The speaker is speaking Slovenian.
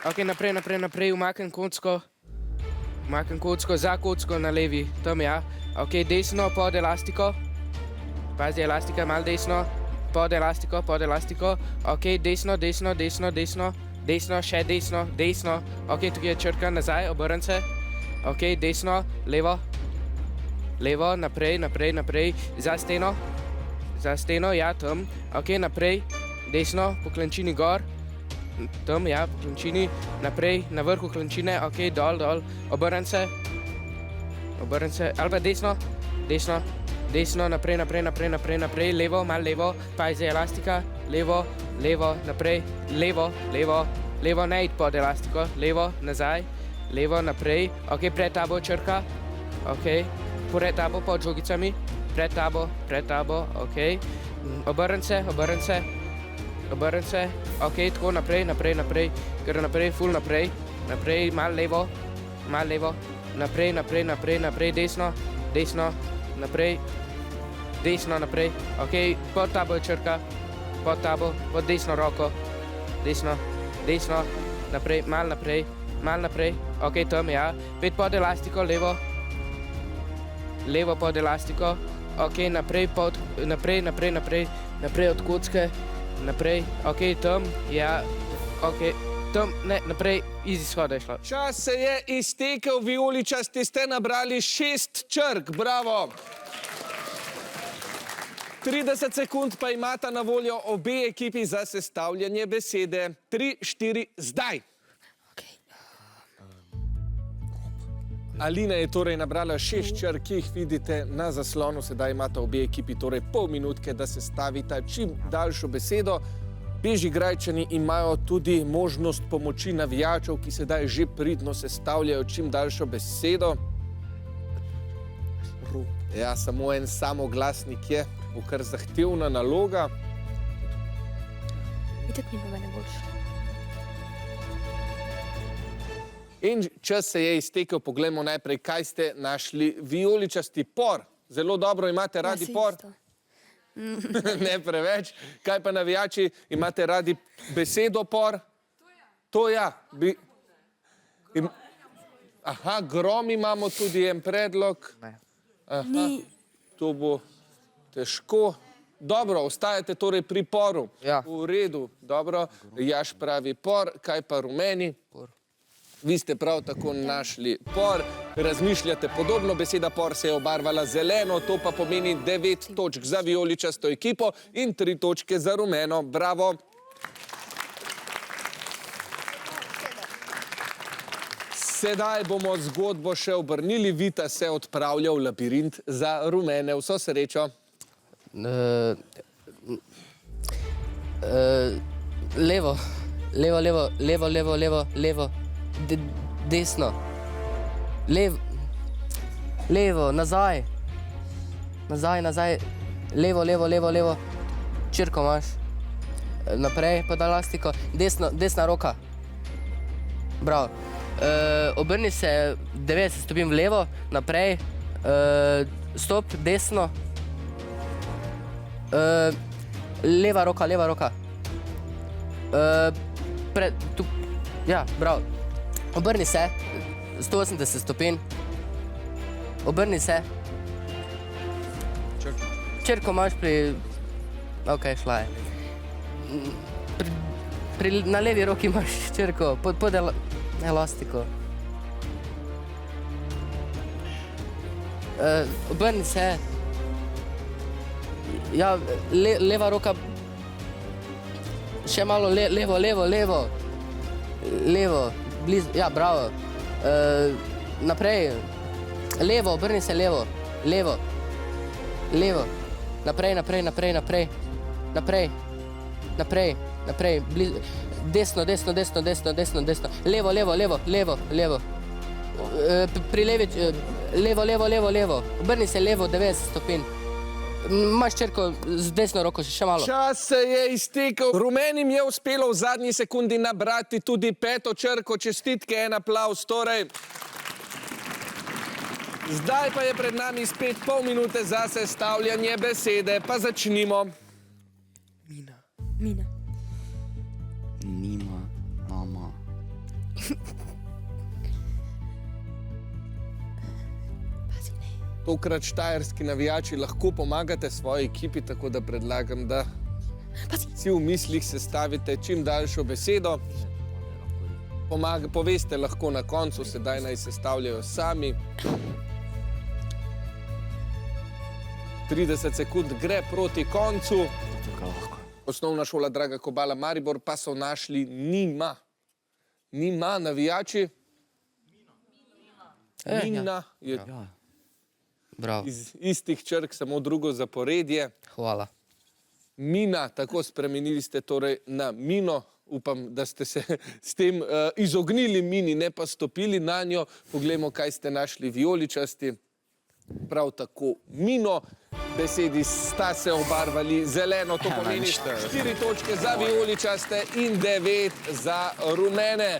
Ok, naprej, umaknem kocko. Umaknem kocko, za kocko na levi, tam ja. Ok, desno, pod elastiko. Pazi, elastika, malo desno. Pod elastiko. Ok, desno. Desno, še desno. Ok, tukaj je črka, nazaj, obrn se. Ok, desno, levo. Levo, naprej. Za steno, ja, tam. Ok, naprej, desno, po klančini gor. Tam, ja, po klančini. Naprej, na vrhu klančine, ok, dol. Obrn se. Ali pa desno, naprej, levo, malo levo. Pazi, elastika, levo, naprej, levo, ne id pod elastiko, levo, nazaj, levo, naprej. Ok, pred tabo črka, ok. Pred tabo, pod žogicami, pred tabo, ok. Obrn se. Ok, tako naprej. Gre naprej, ful naprej. Naprej, malo levo. Naprej, desno. Naprej. Ok, pod tabo je črka. Pod desno roko. Desno. Naprej, malo naprej. Ok, tam, ja. Pet pod elastiko, levo. Levo pod elastiko. Ok, naprej od kocke. Naprej, ok, tam, ja. Ok, tam, ne, naprej, iz izhoda je šlo. Čas se je iztekel, vijoličasti ste nabrali 6 črk, bravo. 30 sekund pa imata na voljo obe ekipi za sestavljanje besede. 3, 4, zdaj. Alina je torej nabrala 6 črk, ki jih vidite na zaslonu. Sedaj imata obe ekipi torej pol minutke, da sestavita čim daljšo besedo. Bežigrajčani imajo tudi možnost pomoči navijačev, ki sedaj že pridno sestavljajo čim daljšo besedo. Ja, samo en samoglasnik je, bo kar zahtevna naloga. Itak ni nobene boljše. In čas se je iztekel, poglejmo najprej, kaj ste našli. Vijoličasti, por. Zelo dobro imate radi por. Ne preveč. Kaj pa navijači, imate radi besedo por? To ja. Aha, grom imamo tudi en predlog. Aha, to bo težko. Dobro, ostajate torej pri poru. V redu, dobro. Jaš pravi por, kaj pa rumeni? Vi ste prav tako našli por, razmišljate podobno, beseda por se je obarvala zeleno, to pa pomeni 9 točk za vijoličasto ekipo in 3 točke za rumeno. Bravo! Sedaj bomo zgodbo še obrnili, Vita se odpravlja v labirint za rumene. Vso srečo. Levo. Desno. Levo, nazaj. Levo. Črko imaš. Naprej, pod elastiko. Desna roka. Bravo. Obrni se 90 stopinj v levo, naprej. Stop, desno. Leva roka. Ja, bravo. Obrni se, 180 stopinj. Obrni se. Črko imaš pri... Ok, šla je. Na levi roki imaš črko, pod elastiko. Obrni se. Ja, leva roka... Še malo levo. Ja, bravo. Naprej. Levo, obrni se levo. Naprej. Desno. Levo. Pri levi, levo. Obrni se levo, 90 stopinj. Imaš črko z desno roko, še malo. Čas se je iztekel. Rumenim je uspelo v zadnji sekundi nabrati tudi 5. črko. Čestitke, en aplavz torej. Zdaj pa je pred nami spet pol minute za sestavljanje besede. Pa začnimo. Mina. Nima, mama, Tokrat štajerski navijači lahko pomagate svoji ekipi, tako da predlagam, da si v mislih sestavite čim daljšo besedo. Poveste lahko na koncu, sedaj naj sestavljajo sami. 30 sekund gre proti koncu. Osnovna šola Draga Kobala Maribor pa so našli Nima. Nima, navijači. Nina je iz istih črk, samo drugo zaporedje. Hvala. Mina, tako spremenili ste torej na Mino. Upam, da ste se s tem izognili Mini, ne pa stopili na njo. Poglejmo, kaj ste našli vijoličasti. Prav tako Mino. Besedi sta se obarvali zeleno, to pomeni 4 točke za vijoličaste in 9 za rumene.